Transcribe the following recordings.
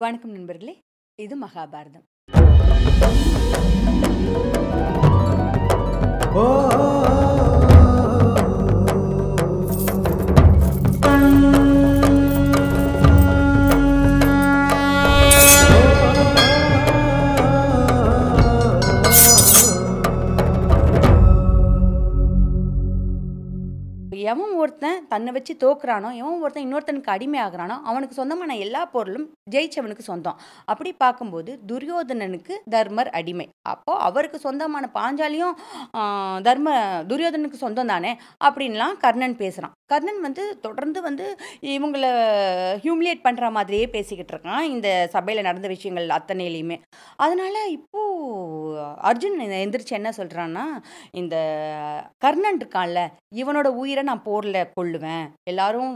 வணக்கம் நண்பர்களே. இது மகாபாரதம். எவன் ஒருத்தன் தன்னை வச்சு தோக்குறானோ, எவன் ஒருத்தன் இன்னொருத்தனுக்கு அடிமை ஆகுறானோ, அவனுக்கு சொந்தமான எல்லா பொருளும் ஜெயிச்சவனுக்கு சொந்தம். அப்படி பார்க்கும்போது துரியோதனனுக்கு தர்மர் அடிமை. அப்போ அவருக்கு சொந்தமான பாஞ்சாலியும் துரியோதனனுக்கு சொந்தம் தானே அப்படின்லாம் கர்ணன் பேசுகிறான். கர்ணன் தொடர்ந்து இவங்கள ஹியூமிலியேட் பண்ணுற மாதிரியே பேசிக்கிட்டு இருக்கான் இந்த சபையில் நடந்த விஷயங்கள் அத்தனையிலையுமே. அதனால இப்போது அர்ஜுன் எந்திரிச்சு என்ன சொல்கிறான்னா, இந்த கர்ணன் இருக்கான்ல, இவனோட உயிரை நான் போரில் கொல்லுவேன். எல்லாரும்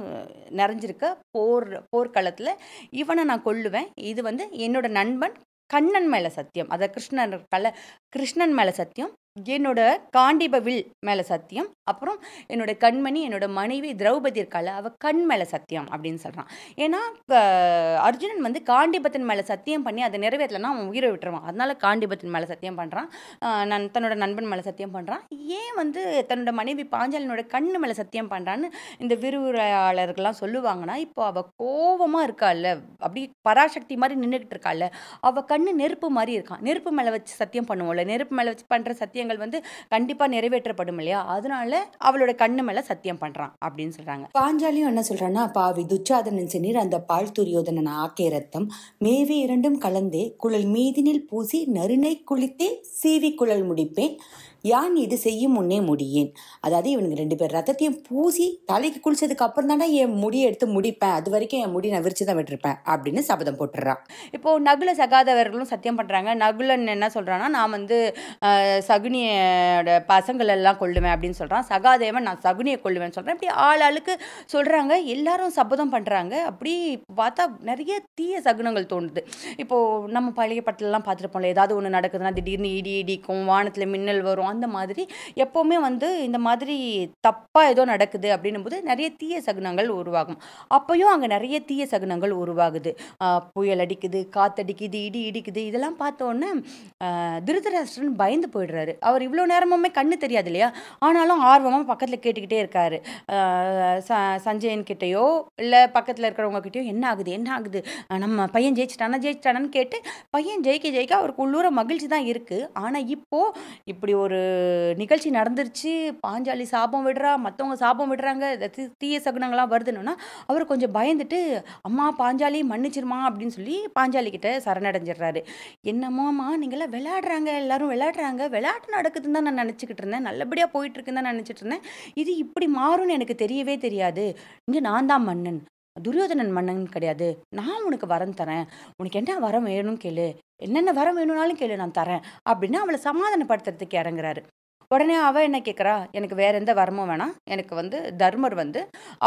நிறைஞ்சிருக்க போர்க்களத்தில் இவனை நான் கொல்லுவேன். இது என்னோட நண்பன் கண்ணன் மேலே சத்தியம். அதை கிருஷ்ணன் மேலே சத்தியம், என்னோட காண்டிப வில் மேலே சத்தியம், அப்புறம் என்னோட கண்மணி என்னோட மனைவி திரௌபதி இருக்கால அவள் கண் மேலே சத்தியம் அப்படின்னு சொல்கிறான். ஏன்னா அர்ஜுனன் காண்டிபத்தின் மேலே சத்தியம் பண்ணி அதை நிறைவேற்றலைன்னா அவன் உயிரை விட்டுருவான். அதனால காண்டிபத்தின் மேலே சத்தியம் பண்ணுறான். தன்னோட நண்பன் மேலே சத்தியம் பண்ணுறான். ஏன் தன்னோட மனைவி பாஞ்சாலினோட கண் மேலே சத்தியம் பண்ணுறான்னு இந்த விரிவுரையாளர்கள்லாம் சொல்லுவாங்கன்னா, இப்போ அவள் கோபமாக இருக்காள்ல, அப்படி பராசக்தி மாதிரி நின்றுக்கிட்டு இருக்காள்ல, அவள் கண்ணு நெருப்பு மாதிரி இருக்கான். நெருப்பு மேலே வச்சு சத்தியம் பண்ணுவோம்ல, நெருப்பு மேலே வச்சு பண்ணுற சத்தியங்கள் கண்டிப்பாக நிறைவேற்றப்படும் இல்லையா, அதனால அவளோட கண்ணு மேலே சத்தியம் பண்ணுறான் அப்படின்னு சொல்கிறாங்க. பாஞ்சாலியும் என்ன சொல்கிறான்னா, பாவி துச்சாதனன் சென்னீர் அந்த பால் துரியோதனன் ஆக்கே ரத்தம் மேவி இரண்டும் கலந்தே குழல் மீதினில் பூசி நறுனை குளித்தே சீவி குழல் முடிப்பேன் யான் இது செய்யும் முன்னே முடியேன். அதாவது இவனுங்க 2 பேர் ரத்தத்தையும் பூசி தலைக்கு குளிச்சதுக்கு அப்புறம் தானே என் முடியை எடுத்து முடிப்பேன், அது வரைக்கும் என் முடி நான் விரிச்சு தான் விட்டுருப்பேன் அப்படின்னு சபதம் போட்டுறான். இப்போது நகுல சகாதவர்களும் சத்தியம் பண்ணுறாங்க. நகுலன் என்ன சொல்கிறான்னா, நான் சகுனியோட பசங்கள் எல்லாம் கொள்ளுவேன் அப்படின்னு சொல்கிறான். சகாதேவன் நான் சகுனியை கொள்ளுவேன்னு சொல்கிறேன். இப்படி ஆளுக்கு சொல்கிறாங்க. எல்லாரும் சபதம் பண்ணுறாங்க. அப்படி பார்த்தா நிறைய தீய சகுனங்கள் தோணுது. இப்போது நம்ம பழைய பட்டெல்லாம் பார்த்துருப்போம்ல, ஏதாவது ஒன்று நடக்குதுன்னா திடீர்னு இடி இடிக்கும், வானத்தில் மின்னல் வரும். அந்த மாதிரி எப்போவுமே இந்த மாதிரி தப்பாக ஏதோ நடக்குது அப்படின்னும் போது நிறைய தீய சகுனங்கள் உருவாகும். அப்போயும் அங்கே நிறைய தீய சகுனங்கள் உருவாகுது. புயல் அடிக்குது, காத்தடிக்குது, இடி இடிக்குது. இதெல்லாம் பார்த்தோன்னே திருதராஷ்டிரன் பயந்து போயிடுறாரு. அவர் இவ்வளோ நேரமுமே கண்ணு தெரியாது இல்லையா, ஆனாலும் ஆர்வமாக பக்கத்தில் கேட்டுக்கிட்டே இருக்காரு. சஞ்சயன் கிட்டேயோ இல்லை பக்கத்தில் இருக்கிறவங்க கிட்டேயோ என்ன ஆகுது, நம்ம பையன் ஜெயிச்சிட்டானான்னு கேட்டு பையன் ஜெயிக்க அவருக்கு உள்ளூர மகிழ்ச்சி தான் இருக்குது. ஆனால் இப்படி ஒரு நிகழ்ச்சி நடந்துருச்சு, பாஞ்சாலி சாபம் விடுறா, மற்றவங்க சாபம் விடுறாங்க, தீய சகுனங்கள்லாம் வருதுன்னா அவர் கொஞ்சம் பயந்துட்டு, அம்மா பாஞ்சாலி மன்னிச்சிருமா அப்படின்னு சொல்லி பாஞ்சாலி கிட்ட சரணடைஞ்சிடுறாரு. என்னம்மாம்மா நீங்களாம் எல்லாரும் விளையாடுறாங்க, விளையாட்டு நடக்குதுன்னு தான் நான் நினச்சிக்கிட்டு இருந்தேன், நல்லபடியாக போயிட்டு இருக்குன்னு தான் நினச்சிட்டு இருந்தேன், இது இப்படி மாறும்னு எனக்கு தெரியவே தெரியாது. இங்கே நான் தான் மன்னன், துரியோதனன் மன்னன் கிடையாது. நான் உனக்கு வரம் தரேன், உனக்கு என்ன வரம் வேணும்னு கேளு, என்னென்ன வரம் வேணும்னாலும் கேளு, நான் தரேன் அப்படின்னு அவளை சமாதானப்படுத்துறதுக்கு இறங்குறாரு. உடனே அவள் என்ன கேட்குறா, எனக்கு வேற எந்த வரமும் வேணாம், எனக்கு தர்மர்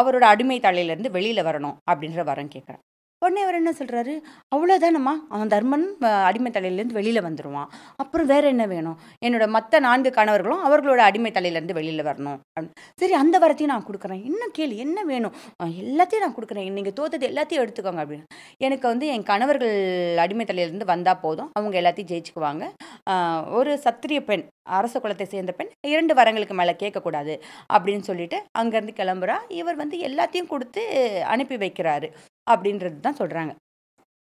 அவரோட அடிமை தலையிலேருந்து வெளியில் வரணும் அப்படின்ற வரம் கேட்குறான். உடனே அவர் என்ன சொல்கிறாரு, அவ்வளோதானம்மா, அவன் தர்மன் அடிமை தலையிலேருந்து வெளியில் வந்துடுவான், அப்புறம் வேறு என்ன வேணும், என்னோட மற்ற 4 கணவர்களும் அவர்களோட அடிமை தலையிலேருந்து வெளியில் வரணும் அப்படின்னு. சரி, அந்த வரத்தையும் நான் கொடுக்குறேன், இன்னும் கேள்வி என்ன வேணும், எல்லாத்தையும் நான் கொடுக்குறேன், நீங்கள் தோத்தது எல்லாத்தையும் எடுத்துக்கோங்க அப்படின்னு. எனக்கு என் கணவர்கள் அடிமை தலையிலேருந்து வந்தால் போதும், அவங்க எல்லாத்தையும் ஜெயிச்சுக்குவாங்க. ஒரு சத்திரிய பெண், அரச குலத்தை சேர்ந்த பெண் 2 வரங்களுக்கு மேலே கேட்கக்கூடாது அப்படின்னு சொல்லிட்டு அங்கேருந்து கிளம்புறா. இவர் எல்லாத்தையும் கொடுத்து அனுப்பி வைக்கிறாரு அப்படின்றது தான் சொல்கிறாங்க.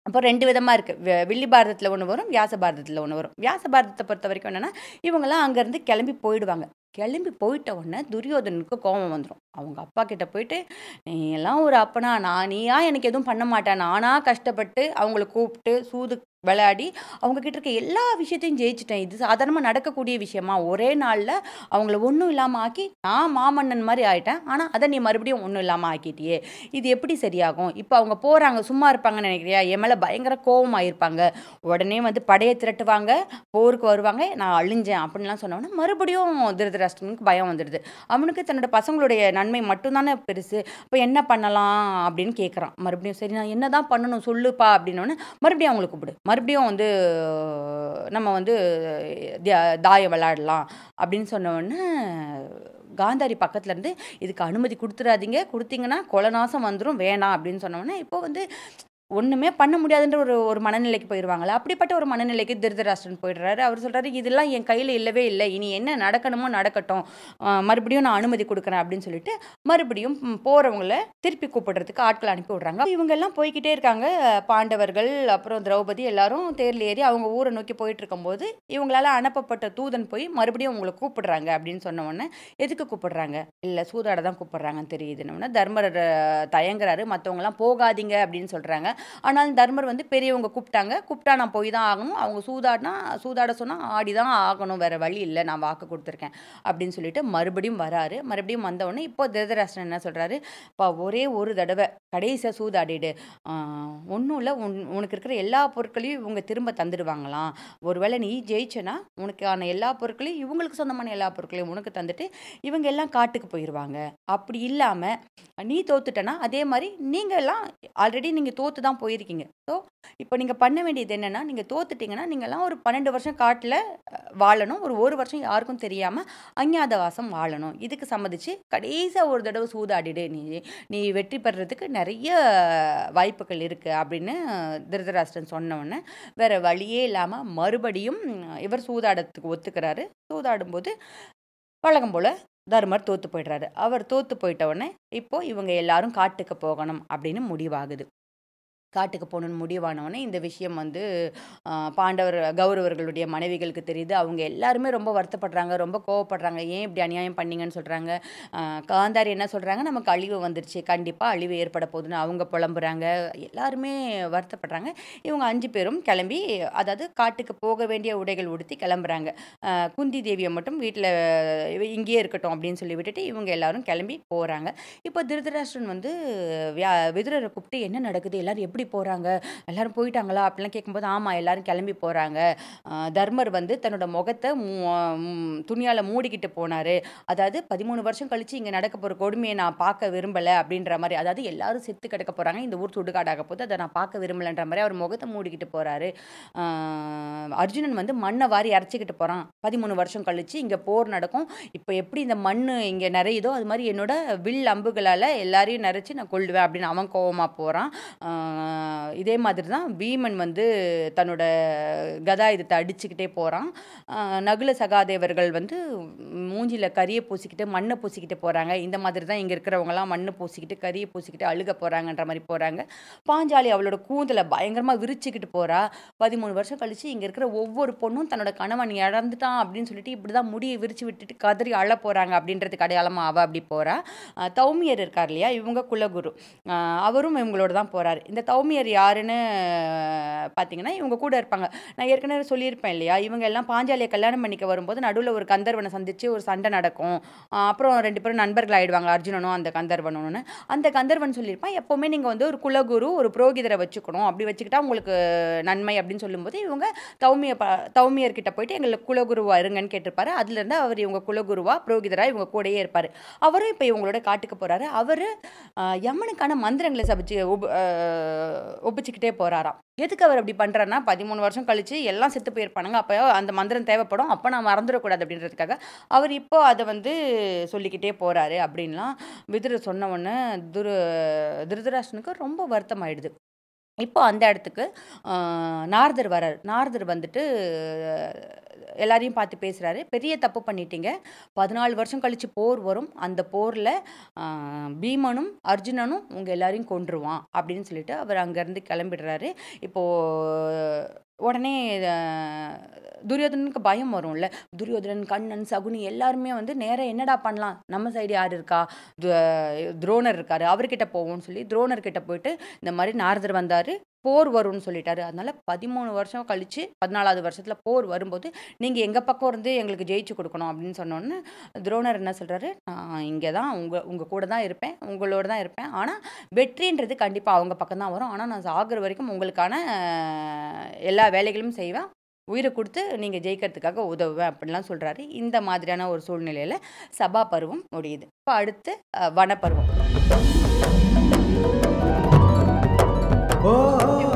அப்போ 2 விதமாக இருக்குது. வில்லி பாரதத்தில் ஒன்று வரும், வியாச பாரதத்தில் ஒன்று வரும். வியாச பாரதத்தை பொறுத்த வரைக்கும் என்னென்னா, இவங்கெல்லாம் அங்கேருந்து கிளம்பி போயிடுவாங்க. கிளம்பி போயிட்ட உடனே துரியோதனுக்கு கோபம் வந்துடும். அவங்க அப்பா கிட்ட போயிட்டு, நீ எல்லாம் ஒரு அப்பனா, நீயா எனக்கு எதுவும் பண்ண மாட்டேன், நானாக கஷ்டப்பட்டு அவங்கள கூப்பிட்டு சூது விளையாடி அவங்கக்கிட்ட இருக்க எல்லா விஷயத்தையும் ஜெயிச்சிட்டேன், இது சாதாரணமாக நடக்கக்கூடிய விஷயமா, ஒரே நாளில் அவங்கள ஒன்றும் இல்லாமல் ஆக்கி நான் மாமன்னன் மாதிரி ஆயிட்டேன், ஆனால் அதை நீ மறுபடியும் ஒன்றும் இல்லாமல் ஆக்கிட்டியே, இது எப்படி சரியாகும், இப்போ அவங்க போகிறாங்க சும்மா இருப்பாங்கன்னு நினைக்கிறியா, என் மேலே பயங்கர கோபமாயிருப்பாங்க, உடனே படையை திரட்டுவாங்க, போருக்கு வருவாங்க, நான் அழிஞ்சேன் அப்படின்லாம் சொன்னோன்னா மறுபடியும் திருதராஷ்டிரனுக்கு பயம் வந்துடுது. அவனுக்கு தன்னோட பசங்களுடைய நன்மை மட்டும்தானே பெருசு, இப்போ என்ன பண்ணலாம் அப்படின்னு கேட்குறான். மறுபடியும் சரி நான் என்ன தான் பண்ணணும் சொல்லுப்பா அப்படின்னோடனே மறுபடியும் அவங்களை கூப்பிடு, மறுபடியும் நம்ம தாயம் விளையாடலாம் அப்படின்னு சொன்னோடனே காந்தாரி பக்கத்துல இருந்து இதுக்கு அனுமதி கொடுத்துடாதீங்க, கொடுத்தீங்கன்னா கொலநாசம் வந்துடும், வேணாம் அப்படின்னு சொன்னோடனே இப்போ ஒண்ணுமே பண்ண முடியாதுன்ற ஒரு ஒரு மனநிலைக்கு போயிருவாங்கல்ல. அப்படிப்பட்ட ஒரு மனநிலைக்கு திருதராஷ்டிரன் போயிடுறாரு. அவர் சொல்றாரு, "இதெல்லாம் என் கையில இல்லவே இல்ல. இனி என்ன நடக்கணுமோ நடக்கட்டும். மறுபடியும் நான் அனுமதி குடுக்குறேன்" அப்படின்னு சொல்லிட்டு, மறுபடியும் போறவங்கள திருப்பி கூப்பிடுறதுக்கு ஆட்கள அனுப்பி விடுறாங்க. இவங்க எல்லாம் போய்க்கிட்டே இருக்காங்க. பாண்டவர்கள், அப்புறம் திரௌபதி எல்லாரும் தேர்ல ஏறி அவங்க ஊர நோக்கி போயிட்டுருக்கும்போது, இவங்களால அனுப்பப்பட்ட தூதன் போய் மறுபடியும் உங்கள கூப்பிடுறாங்க அப்படின்னு சொன்ன உடனே, எதுக்கு கூப்பிடுறாங்க? இல்ல சூதாட தான் கூப்பிடுறாங்கன்னு தெரியுதுன்னோனே, தர்மர் தயங்குறாரு. மத்தவங்கலாம் போகாதீங்க அப்படின்னு சொல்றாங்க. ஆனாலும் தர்மர் வந்து பெரியவங்க கூப்பிட்டாங்க. கூப்பிட்டா நான் போய் தான் ஆகணும். அவங்க சூதாட சொன்னா ஆடி தான் ஆகணும். வேற வழி இல்ல. நான் வாக்கு குடுத்துருக்கேன். அப்படின்னு சொல்லிட்டு மறுபடியும் வராரு. மறுபடியும் வந்தவுடனே இப்போ திருதராஷ்டிரன் என்ன சொல்றாரு, "அப்பா ஒரே ஒரு தடவ கடைசியா சூதாடிடு. ஆ ஒண்ணும் இல்ல. உனக்கு இருக்கிற எல்லா பொருட்களையும் இவங்க திரும்ப தந்துடுவாங்களாம். ஒருவேளை நீ ஜெயிச்சேன்னா, உனக்கான எல்லா பொருட்களையும் இவங்களுக்கு சொந்தமான எல்லா பொருட்களையும் உனக்கு தந்துட்டு, இவங்க எல்லாம் காட்டுக்கு போயிருவாங்க. அப்படி இல்லாம நீ தோத்துட்டனா, அதே மாரி நீங்க எல்லாம் ஆல்ரெடி நீங்க தோத்து தான் போயிருக்கீங்க. ஸோ, இப்போ நீங்க பண்ண வேண்டியது என்னன்னா, நீங்க தோத்துட்டீங்கன்னா, நீங்கலாம் ஒரு 12 வருஷம் காட்டுல வாழணும். ஒரு 1 வருஷம் யாருக்கும் தெரியாம அஞ்ஞாதவாசம் வாழணும். இதுக்கு சம்மதிச்சு கடைசியா ஒரு தடவ சூதாடிடு. நீ நீ வெற்றி பெறதுக்கு நெறைய வாய்ப்புகள் இருக்கு அப்படின்னு திருதராஷ்டிரன் சொன்ன உடனே, வேற வழியே இல்லாம மறுபடியும் இவர் சூதாடத்துக்கு ஒத்துக்கிறாரு. சூதாடும்போது வழக்கம் போல தர்மர் தோத்து போயிடுறாரு. அவர் தோத்து போயிட்ட உடனே, இப்போ இவங்க எல்லாரும் காட்டுக்கு போகணும் அப்படின்னு முடிவாகுது. காட்டுக்கு போகணும்னு முடிவானவுடனே இந்த விஷயம் வந்து கௌரவர்களுடைய மனைவிகளுக்கு தெரியுது. அவங்க எல்லாருமே ரொம்ப வருத்தப்படுறாங்க, ரொம்ப கோவப்படுறாங்க. ஏன் இப்படி அநியாயம் பண்ணீங்கன்னு சொல்றாங்க. காந்தாரி என்ன சொல்றாங்க, நமக்கு அழிவு வந்துருச்சு, கண்டிப்பா அழிவு ஏற்பட போகுதுன்னு அவங்க புலம்புறாங்க. எல்லாருமே வருத்தப்படுறாங்க. இவங்க 5 பேரும் கிளம்பி, அதாவது காட்டுக்கு போக வேண்டிய உடைகள் உடுத்தி கிளம்புறாங்க. குந்தி தேவியை மட்டும் வீட்டில் இங்கேயே இருக்கட்டும் அப்படின்னு சொல்லி விட்டுட்டு இவங்க எல்லாரும் கிளம்பி போறாங்க. இப்போ திருதராஷ்டிரன் வந்து விதுரரை கூப்பிட்டு, என்ன நடக்குது, எல்லாரும் எப்படி போறாங்க, எல்லாரும் போயிட்டாங்களா அப்படிலாம் கேட்கும்போது, ஆமா எல்லாரும் கிளம்பி போறாங்க. தர்மர் வந்து தன்னோட முகத்தை துணியால மூடிக்கிட்டு போனாரு. அதாவது 13 வருஷம் கழிச்சு இங்க நடக்க போற கொடுமையை நான் பார்க்க விரும்பல அப்படின்ற மாதிரி, அதாவது எல்லாரும் செத்து கிடக்க போறாங்க, இந்த ஊர் சுடுகாடாக போது, அதை நான் பார்க்க விரும்பலன்ற மாதிரி அவர் முகத்தை மூடிக்கிட்டு போறாரு. அர்ஜுனன் வந்து மண்ணை வாரி அரைச்சிக்கிட்டு போறான். 13 வருஷம் கழிச்சு இங்க போர் நடக்கும். இப்போ எப்படி இந்த மண்ணு இங்க நிறையுதோ அது மாதிரி என்னோட வில் அம்புகளால எல்லாரையும் நிறைச்சு நான் கொள்ளுவேன் அப்படின்னு அவன் கோவமா போறான். இதே மாதிரி தான் பீமன் வந்து தன்னோட கதாயுதத்தை அடிச்சுக்கிட்டே போகிறான். நகுல சகாதேவர்கள் வந்து மூஞ்சியில் கரியை பூசிக்கிட்டு மண்ணை பூசிக்கிட்டு போகிறாங்க. இந்த மாதிரி தான் இங்கே இருக்கிறவங்கலாம் மண்ணை பூசிக்கிட்டு கரியை பூசிக்கிட்டு அழுக போகிறாங்கன்ற மாதிரி போகிறாங்க. பாஞ்சாலி அவளோட கூந்தலை பயங்கரமாக விரிச்சுக்கிட்டு போகிறா. 13 வருஷம் கழிச்சு இங்கே இருக்கிற ஒவ்வொரு பொண்ணும் தன்னோட கணவன் இறந்துட்டான் அப்படின்னு சொல்லிட்டு இப்படி தான் முடியை விரிச்சு விட்டுட்டு கதறி அழ போகிறாங்க அப்படின்றதுக்கு அடையாளமாக அவள் அப்படி போகிறா. தௌமியர் இருக்கார் இல்லையா, இவங்க குலகுரு, அவரும் இவங்களோட தான் போகிறாரு. இந்த தௌமியர் யாருன்னு பார்த்தீங்கன்னா, இவங்க கூட இருப்பாங்க. நான் ஏற்கனவே சொல்லியிருப்பேன் இல்லையா, இவங்க எல்லாம் பாஞ்சாலியை கல்யாணம் பண்ணிக்க வரும்போது நடுவில் ஒரு கந்தர்வனை சந்திச்சு ஒரு சண்டை நடக்கும். அப்புறம் 2 பேரும் நண்பர்கள் ஆயிடுவாங்க, அர்ஜுனனும் அந்த கந்தர்வனும்னு. அந்த கந்தர்வன் சொல்லியிருப்பான், எப்போவுமே நீங்கள் வந்து ஒரு குலகுரு ஒரு புரோகிதரை வச்சுக்கணும், அப்படி வச்சுக்கிட்டா உங்களுக்கு நன்மை அப்படின்னு சொல்லும்போது, இவங்க தௌமியர்கிட்ட போயிட்டு எங்களுக்கு குலகுருவா இருங்கன்னு கேட்டிருப்பாரு. அதுலேருந்து அவர் இவங்க குலகுருவா புரோகிதரா இவங்க கூடயே இருப்பார். அவரும் இப்போ இவங்களோட காட்டுக்கு போகிறாரு. அவர் யமனுக்கான மந்திரங்களை ஒப்பிச்சுக்கிட்டே போறாராம். எதுக்கு அவர் அப்படி பண்றாருன்னா, 13 வருஷம் கழிச்சு எல்லாம் செத்து போயிருப்பானுங்க, அப்போ அந்த மந்திரம் தேவைப்படும், அப்போ நான் மறந்துடக்கூடாது அப்படின்றதுக்காக அவர் இப்போ அதை வந்து சொல்லிக்கிட்டே போறாரு அப்படின்லாம் விதுரர் சொன்ன உடனே திருதராஷ்டிரனுக்கு ரொம்ப வருத்தம் ஆயிடுது. இப்போ அந்த இடத்துக்கு நாரதர் வரார். நாரதர் வந்துட்டு எல்லாரையும் பார்த்து பேசுகிறாரு. பெரிய தப்பு பண்ணிட்டீங்க, 14 வருஷம் கழித்து போர் வரும், அந்த போரில் பீமனும் அர்ஜுனனும் உங்கள் எல்லாரையும் கொன்றுவான் அப்படின்னு சொல்லிட்டு அவர் அங்கேருந்து கிளம்பிடுறாரு. இப்போது உடனே துரியோதனனுக்கு பயம் வரும்ல. துரியோதனன், கண்ணன், சகுனி எல்லாருமே வந்து நேராக என்னடா பண்ணலாம், நம்ம சைடு யார் இருக்கா, துரோணர் இருக்காரு, அவர்கிட்ட போவோம்னு சொல்லி துரோணர்கிட்ட போயிட்டு இந்த மாதிரி நாரதர் வந்தார், போர் வரும்னு சொல்லிட்டாரு. அதனால 13 வருஷம் கழிச்சு 14வது வருஷத்தில் போர் வரும்போது நீங்கள் எங்கள் பக்கம் இருந்து எங்களுக்கு ஜெயிச்சு கொடுக்கணும் அப்படின்னு சொன்னோன்னே துரோணர் என்ன சொல்கிறாரு, நான் இங்கே தான் உங்கள் கூட தான் இருப்பேன், உங்களோட தான் இருப்பேன், ஆனால் வெற்றின்றது கண்டிப்பாக அவங்க பக்கம் தான் வரும், ஆனால் நான் சாகிற வரைக்கும் உங்களுக்கான எல்லா வேலைகளும் செய்வேன், உயிரை கொடுத்து நீங்கள் ஜெயிக்கிறதுக்காக உதவுவேன் அப்படின்லாம் சொல்கிறாரு. இந்த மாதிரியான ஒரு சூழ்நிலையில் சபா பருவம் முடியுது. இப்போ அடுத்து வனப்பருவம்.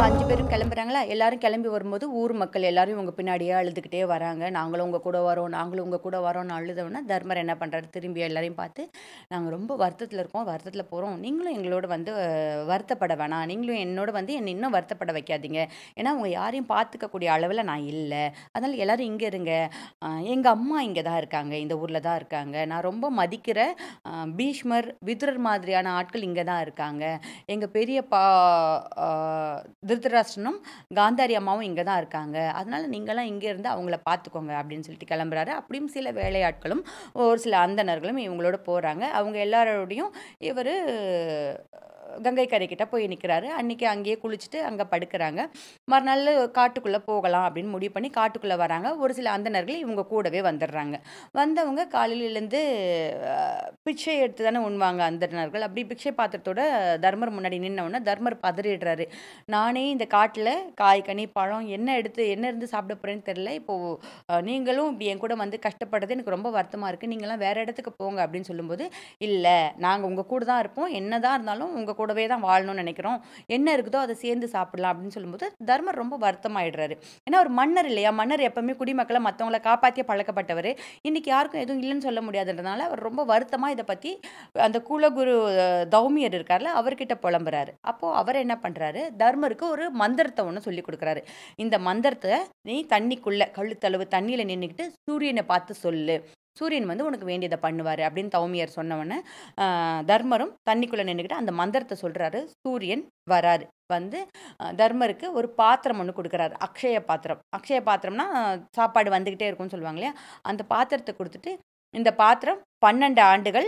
இவங்க 5 பேரும் கிளம்புறாங்களா, எல்லாரும் கிளம்பி வரும்போது ஊர் மக்கள் எல்லாரும் இவங்க பின்னாடியே அழுதுகிட்டே வராங்க. நாங்களும் உங்க கூட வரோம், நாங்களும் உங்க கூட வரோம்னு அழுதவுடனே தர்மர் என்ன பண்றாரு, திரும்பி எல்லாரையும் பார்த்து, நாங்க ரொம்ப வருத்தத்துல இருக்கோம், வருத்தத்துல போறோம். நீங்களும் எங்களோட வந்து வருத்தப்பட வேணாம். நீங்களும் என்னோட வந்து என்ன இன்னும் வருத்தப்பட வைக்காதீங்க. ஏன்னா உங்க யாரையும் பார்த்துக்கக்கூடிய அளவுல நான் இல்ல. அதனால எல்லாரும் இங்க இருங்க. எங்க அம்மா இங்க தான் இருக்காங்க. இந்த ஊர்ல தான் இருக்காங்க. நான் ரொம்ப மதிக்கிற பீஷ்மர், விதுரர் மாதிரியான ஆட்கள் இங்க தான் இருக்காங்க. எங்க பெரியப்பா திருதராஷ்டிரனும் காந்தாரி அம்மாவும் இங்கே தான் இருக்காங்க. அதனால நீங்களாம் இங்கே இருந்து அவங்கள பார்த்துக்கோங்க அப்படின்னு சொல்லிட்டு கிளம்புறாரு. அப்படியும் சில வேலையாட்களும் ஒரு சில அந்தணர்களும் இவங்களோட போகிறாங்க. அவங்க எல்லாரோடையும் இவர் கங்கை கரைக்கிட்ட போய் நிற்கிறாரு. அன்றைக்கி அங்கேயே குளிச்சுட்டு அங்கே படுக்கிறாங்க. மறுநாள் காட்டுக்குள்ளே போகலாம் அப்படின்னு முடிவு பண்ணி காட்டுக்குள்ளே வராங்க. ஒரு சில அந்தணர்கள் இவங்க கூடவே வந்துடுறாங்க. வந்தவங்க காலையில் எழுந்து பிச்சை எடுத்து தானே உண்வாங்க அந்தணர்கள். அப்படி பிச்சை பாத்திரத்தோட தர்மர் முன்னாடி நின்னவுடனே தர்மர் பதறிடுறாரு. நானே இந்த காட்டில் காய் கனி பழம் என்ன இருந்து சாப்பிட போகிறேன்னு தெரில. இப்போது நீங்களும் இப்படி என் கூட வந்து கஷ்டப்படுறது எனக்கு ரொம்ப வருத்தமாக இருக்குது. நீங்களாம் வேறு இடத்துக்கு போங்க அப்படின்னு சொல்லும்போது, இல்லை நாங்கள் உங்கள் கூட தான் இருப்போம், என்னதான் இருந்தாலும் உங்கள் கூடவே தான் வாழணும்னு நினைக்கிறோம், என்ன இருக்குதோ அதை சேர்ந்து சாப்பிடலாம் அப்படின்னு சொல்லும்போது தர்மர் ரொம்ப வருத்தமாயிடுறாரு. ஏன்னா ஒரு மன்னர் இல்லையா, மன்னர் எப்பவுமே குடிமக்களை மற்றவங்களை காப்பாற்றிய பழக்கப்பட்டவர். இன்னைக்கு யாருக்கும் எதுவும் இல்லைன்னு சொல்ல முடியாதுன்றதுனால அவர் ரொம்ப வருத்தமாக இதை பற்றி அந்த குலகுரு தௌமியர் இருக்கார்ல அவர்கிட்ட புலம்புறாரு. அப்போது அவர் என்ன பண்ணுறாரு, தர்மருக்கு ஒரு மந்திரத்தை ஒன்று சொல்லி கொடுக்குறாரு. இந்த மந்திரத்தை நீ தண்ணிக்குள்ளே கழுத்தளவு தண்ணியில் நின்றுக்கிட்டு சூரியனை பார்த்து சொல்லு, சூரியன் வந்து உனக்கு வேண்டியதை பண்ணுவார் அப்படின்னு தௌமியர் சொன்னவொடனே தர்மரும் தண்ணிக்குள்ளே நின்றுக்கிட்டு அந்த மந்திரத்தை சொல்கிறாரு. சூரியன் வராரு. வந்து தர்மருக்கு ஒரு பாத்திரம் ஒன்று கொடுக்குறாரு, அக்ஷய பாத்திரம். அக்ஷய பாத்திரம்னா சாப்பாடு வந்துக்கிட்டே இருக்கும்னு சொல்லுவாங்க இல்லையா, அந்த பாத்திரத்தை கொடுத்துட்டு, இந்த பாத்திரம் 12 ஆண்டுகள்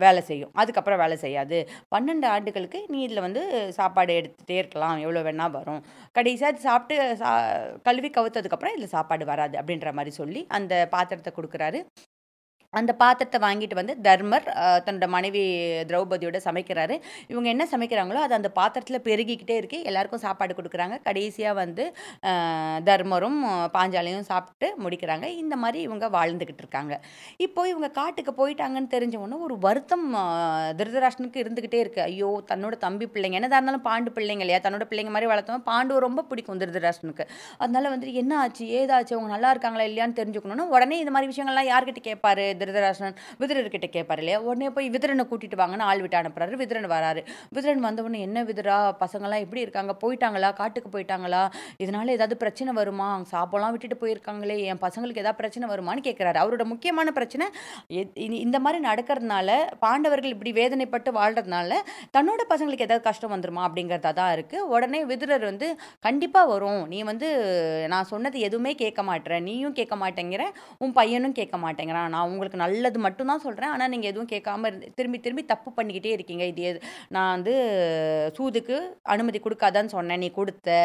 வேலை செய்யும், அதுக்கப்புறம் வேலை செய்யாது. 12 ஆண்டுகளுக்கு நீ இதில் வந்து சாப்பாடு எடுத்துகிட்டே இருக்கலாம், எவ்வளோ வேணா வரும். கடைசியாக சாப்பிட்டு கழுவி கவுத்ததுக்கப்புறம் இதில் சாப்பாடு வராது அப்படின்ற மாதிரி சொல்லி அந்த பாத்திரத்தை கொடுக்குறாரு. அந்த பாத்திரத்தை வாங்கிட்டு வந்து தர்மர் தன்னோட மனைவி திரௌபதியோட சமைக்கிறாரு. இவங்க என்ன சமைக்கிறாங்களோ அது அந்த பாத்திரத்தில் பெருகிக்கிட்டே இருக்கு. எல்லாருக்கும் சாப்பாடு கொடுக்குறாங்க. கடைசியாக வந்து தர்மரும் பாஞ்சாலியும் சாப்பிட்டு முடிக்கிறாங்க. இந்த மாதிரி இவங்க வாழ்ந்துக்கிட்டு இருக்காங்க. இப்போ இவங்க காட்டுக்கு போயிட்டாங்கன்னு தெரிஞ்ச உடனே ஒரு வருத்தம் திருதராஷ்டிரனுக்கு இருந்துக்கிட்டே இருக்கு. ஐயோ தன்னோட தம்பி பிள்ளைங்க என்னதான் இருந்தாலும் பாண்டு பிள்ளைங்க இல்லையா, தன்னோட பிள்ளைங்க மாதிரி வளர்த்தவன் பாண்டு ரொம்ப பிடிக்கும் திருதராஷ்டிரனுக்கு. அதனால வந்து என்ன ஆச்சு ஏதாச்சு அவங்க நல்லா இருக்காங்களா இல்லையான்னு தெரிஞ்சுக்கணும்னா உடனே இந்த மாதிரி விஷயங்கள்லாம் யார்கிட்ட கேட்பாரு, திருதராஷ்டிரன் விதுரர்கிட்ட கேட்பாரு இல்லையா. உடனே போய் விதுரனை கூட்டிட்டு வாங்கன்னு ஆள் விட்டு அனுப்புறாரு. விதுரன் வராரு. விதுரன் வந்தவொடனே என்ன விதுரா பசங்கள்லாம் எப்படி இருக்காங்க, போயிட்டாங்களா, காட்டுக்கு போயிட்டாங்களா, இதனால ஏதாவது பிரச்சனை வருமா, சாப்பாடுலாம் விட்டுட்டு போயிருக்காங்களே, என் பசங்களுக்கு ஏதாவது பிரச்சனை வருமானு கேட்குறாரு. அவரோட முக்கியமான பிரச்சனை இந்த மாதிரி நடக்கிறதுனால, பாண்டவர்கள் இப்படி வேதனைப்பட்டு வாழ்றதுனால தன்னோட பசங்களுக்கு ஏதாவது கஷ்டம் வந்துருமா அப்படிங்கிறதா தான் இருக்கு. உடனே விதுரர் வந்து கண்டிப்பாக வரும், நீ வந்து நான் சொன்னது எதுவுமே கேட்க மாட்டேற, நீயும் கேட்க மாட்டேங்கிற, உன் பையனும் கேட்க மாட்டேங்கிறான், நான் உங்களுக்கு நல்லது மட்டும்தான் சொல்கிறேன், ஆனால் நீங்கள் எதுவும் கேட்காம திரும்பி திரும்பி தப்பு பண்ணிக்கிட்டே இருக்கீங்க, இது நான் வந்து சூதுக்கு அனுமதி கொடுக்காதான்னு சொன்னேன், நீ கொடுத்த,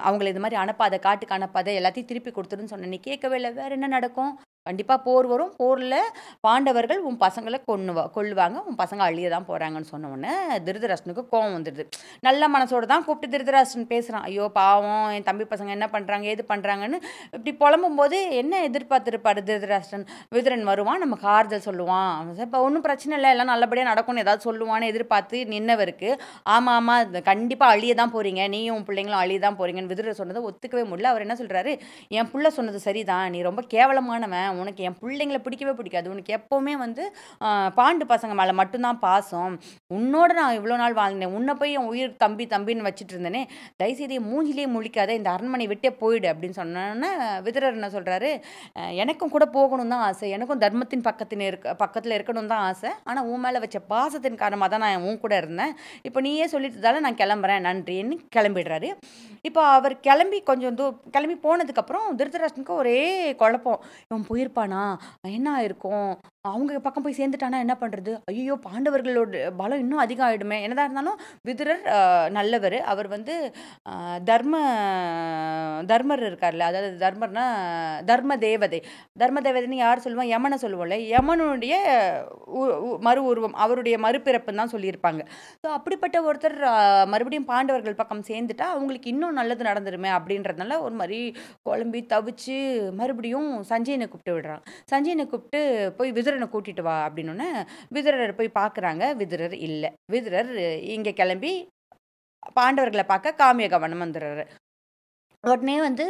அவங்கள இது மாதிரி அனுப்பாத, காட்டுக்கு அனுப்பாத, எல்லாத்தையும் திருப்பி கொடுத்துருன்னு சொன்னேன், நீ கேட்கவே இல்லை, வேறு என்ன நடக்கும், கண்டிப்பாக போர் வரும், போரில் பாண்டவர்கள் உன் பசங்களை கொல்லுவாங்க, உன் பசங்க அழிய தான் போகிறாங்கன்னு சொன்ன உடனே திருதராஷ்டிரனுக்கு கோவம் வந்துடுது. நல்ல மனசோடு தான் கூப்பிட்டு திருதராஷ்டிரன் பேசுகிறான். ஐயோ பாவம் என் தம்பி பசங்க என்ன பண்ணுறாங்க ஏது பண்ணுறாங்கன்னு இப்படி புலம்பும் போது என்ன எதிர்பார்த்துருப்பாரு திருதராஷ்டிரன், விதுரன் வருவான், நமக்கு ஆறுதல் சொல்லுவான், இப்போ ஒன்றும் பிரச்சனை இல்லை, எல்லாம் நல்லபடியாக நடக்கும்னு ஏதாவது சொல்லுவான்னு எதிர்பார்த்து நின்னவருக்கு, ஆமாம் ஆமாம் கண்டிப்பாக அழிய தான் போகிறீங்க, நீயும் உன் பிள்ளைங்களும் அழிய தான் போகிறீங்கன்னு விதுரர் சொன்னதை ஒத்துக்கவே முடியல. அவர் என்ன சொல்கிறாரு, என் பிள்ளை சொன்னது சரிதான், நீ ரொம்ப கேவலமானவன், உனக்கு என் பிள்ளைங்களை பிடிக்கவே பிடிக்காது, உனக்கு எப்போவுமே வந்து பாண்டு பசங்க மேலே மட்டும்தான் பாசம், உன்னோட நான் இவ்வளோ நாள் வாழ்ந்தேன், உன்னை போய் என் உயிர் தம்பி தம்பின்னு வச்சுட்டு இருந்தேனே, தயவுசெய்து மூஞ்சிலே முழிக்காத, இந்த அரண்மனை விட்டே போயிடு அப்படின்னு சொன்னோன்னே விதுரர் என்ன சொல்கிறாரு, எனக்கும் கூட போகணும் தான் ஆசை, எனக்கும் தர்மத்தின் பக்கத்தில் இருக்கணும் தான் ஆசை, ஆனால் உன் மேலே வச்ச பாசத்தின் காரணமாக தான் நான் உன் கூட இருந்தேன், இப்போ நீயே சொல்லிட்டதால நான் கிளம்புறேன் நன்றின்னு கிளம்பிடுறாரு. இப்போ அவர் கிளம்பி போனதுக்கப்புறம் திருதராஷ்டிரனுக்கு ஒரே குழப்பம், இவன் போயிருப்பானா, என்ன ஆயிருக்கும், அவங்க பக்கம் போய் சேர்ந்துட்டானா என்ன பண்ணுறது, ஐயோ பாண்டவர்களோட பலம் இன்னும் அதிகம் ஆகிடுமே, என்னதான் இருந்தாலும் விதுரர் நல்லவர், அவர் வந்து தர்மர் இருக்கார்ல, அதாவது தர்மர்னா தர்ம தேவதைன்னு யார் சொல்லுவோம், யமனை சொல்லுவோம்ல, யமனுடைய மறு உருவம், அவருடைய மறுபிறப்புன்னு தான் சொல்லியிருப்பாங்க. ஸோ அப்படிப்பட்ட ஒருத்தர் மறுபடியும் பாண்டவர்கள் பக்கம் சேர்ந்துட்டா அவங்களுக்கு இன்னும் நல்லது நடந்துருமே அப்படின்றதுனால ஒரு மாதிரி குழம்பி தவிச்சு மறுபடியும் சஞ்சயனை கூப்பிட்டு விடுறான். சஞ்சயனை கூப்பிட்டு போய் விதுரனை கூட்டிட்டு வா அப்படின்னோடனே விதுரரை போய் பார்க்குறாங்க. விதுரர் இல்லை. விதுரர் இங்கே கிளம்பி பாண்டவர்களை பார்க்க காமியகவனம் வந்துடுறாரு. உடனே வந்து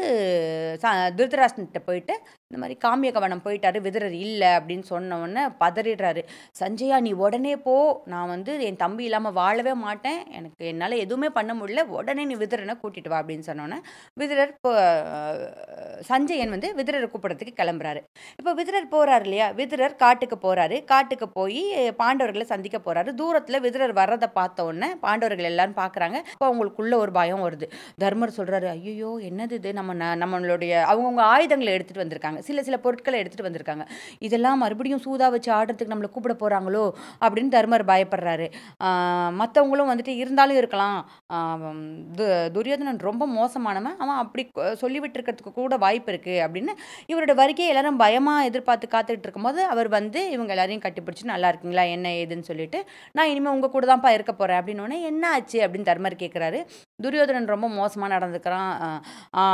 திருதராஷ்டிரன்கிட்ட போயிட்டு இந்த மாதிரி காமியகவனம் போயிட்டாரு, விதுரர் இல்லை அப்படின்னு சொன்ன உடனே பதறிடுறாரு. சஞ்சயா நீ உடனே போ, நான் வந்து என் தம்பி இல்லாமல் வாழவே மாட்டேன், எனக்கு என்னால் எதுவுமே பண்ண முடியல, உடனே நீ விதுரனை கூட்டிட்டு வா அப்படின்னு சொன்னோன்னே விதுரர் சஞ்சயன் வந்து விதுரரை கூப்பிடறதுக்கு கிளம்புறாரு. இப்போ விதுரர் போறாரு இல்லையா, விதுரர் காட்டுக்கு போறாரு. காட்டுக்கு போய் பாண்டவர்களை சந்திக்க போறாரு. தூரத்தில் விதுரர் வர்றதை பார்த்த உடனே பாண்டவர்கள் எல்லாரும் பார்க்குறாங்க. இப்போ அவங்களுக்குள்ள ஒரு பயம் வருது. தர்மர் சொல்றாரு, ஐயோ என்னது இது, நம்மளுடைய அவங்கவுங்க ஆயுதங்களை எடுத்துட்டு வந்திருக்காங்க, சில பொருட்களை எடுத்துட்டு வந்திருக்காங்க, இதெல்லாம் மறுபடியும் சூதா வச்சு ஆடுறதுக்கு நம்மளை கூப்பிட போறாங்களோ அப்படின்னு தர்மர் பயப்படுறாரு. மற்றவங்களும் வந்துட்டு இருந்தாலும் இருக்கலாம், துரியோதனன் ரொம்ப மோசமானவன், அவன் அப்படி சொல்லிவிட்டு இருக்கிறதுக்கு கூட வாய்ப்பு இருக்கு அப்படின்னு இவரோட வருகையை எல்லாரும் பயமா எதிர்பார்த்து காத்துட்டு இருக்கும்போது அவர் வந்து இவங்க எல்லாரையும் கட்டிப்பிடிச்சு நல்லா இருக்கீங்களா என்ன ஏதுன்னு சொல்லிட்டு நான் இனிமே உங்க கூட தான்ப்பா இருக்க போறேன் அப்படின்னு என்ன ஆச்சு அப்படின்னு தர்மர் கேட்கிறாரு. துரியோதனன் ரொம்ப மோசமா நடந்துக்கிறான்,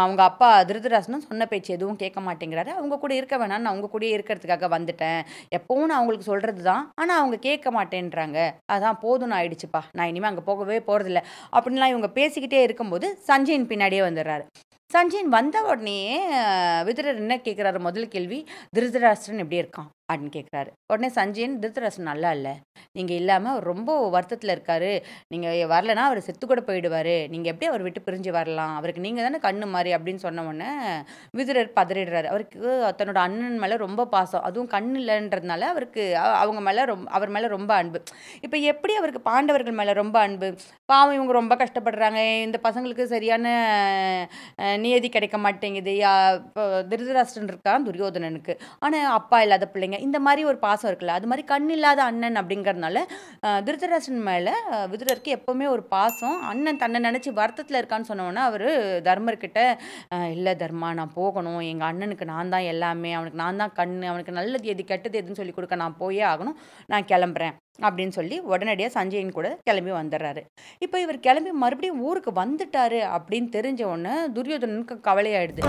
அவங்க அப்பா திருதராஷ்டிரன் சொன்ன பேச்சு எதுவும் கேட்க மாட்டேங்கிறாரு, அவங்க கூட இருக்க வேணாம், நான் அவங்க கூட இருக்கிறதுக்காக வந்துட்டேன், எப்பவும் நான் அவங்களுக்கு சொல்றது தான், ஆனால் அவங்க கேட்க மாட்டேன்றாங்க, அதான் போதும்னு ஆயிடுச்சுப்பா, நான் இனிமேல் அங்கே போகவே போகிறதில்ல அப்படின்லாம் இவங்க பேசிக்கிட்டே இருக்கும்போது சஞ்சயன் பின்னாடியே வந்துடுறாரு. சஞ்சயன் வந்த உடனே விதுரர் என்ன கேட்குறாரு, முதல் கேள்வி, திருதராஷ்டிரன் எப்படி இருக்கான் அப்படின்னு கேட்குறாரு. உடனே சஞ்சயன், திருதராஷ்டிரன் நல்லா இல்லை, நீங்கள் இல்லாமல் ரொம்ப வருத்தத்தில் இருக்காரு, நீங்கள் வரலன்னா அவர் செத்து கூட போயிடுவார், நீங்கள் எப்படி அவர் விட்டு பிரிஞ்சு வரலாம், அவருக்கு நீங்கள் தானே கண்ணு மாதிரி அப்படின்னு சொன்ன உடனே விதுரர் பதறிடுறாரு. அவருக்கு தன்னோட அண்ணன் மேலே ரொம்ப பாசம், அதுவும் கண்ணு இல்லைன்றதுனால அவருக்கு அவங்க மேலே அவர் மேலே ரொம்ப அன்பு. இப்போ எப்படி அவருக்கு பாண்டவர்கள் மேலே ரொம்ப அன்பு, பாவம் இவங்க ரொம்ப கஷ்டப்படுறாங்க, இந்த பசங்களுக்கு சரியான நியதி கிடைக்க மாட்டேங்குது, திருதராஷ்டிரன் இருக்கான் துரியோதனனுக்கு, ஆனால் அப்பா இல்லாத பிள்ளைங்க, இந்த மாதிரி ஒரு பாசம் இருக்குல்ல, அது மாதிரி கண் இல்லாத அண்ணன் அப்படிங்கிறதுனால திருதராஷ்டிரன் மேலே விதுரருக்கு எப்பவுமே ஒரு பாசம். அண்ணன் தன்னை நினச்சி வருத்தத்தில் இருக்கான்னு சொன்னோன்னா அவர் தர்மர்கிட்ட, இல்லை தர்மா நான் போகணும், எங்கள் அண்ணனுக்கு நான் தான் எல்லாமே, அவனுக்கு நான் தான் கண், அவனுக்கு நல்லது எது கெட்டது எதுன்னு சொல்லி கொடுக்க நான் போயே ஆகணும், நான் கிளம்புறேன் அப்படின்னு சொல்லி உடனடியாக சஞ்சயன் கூட கிளம்பி வந்துடுறாரு. இப்போ இவர் கிளம்பி மறுபடியும் ஊருக்கு வந்துட்டாரு அப்படின்னு தெரிஞ்ச உடனே துரியோதனனுக்கு கவலையாயிடுது.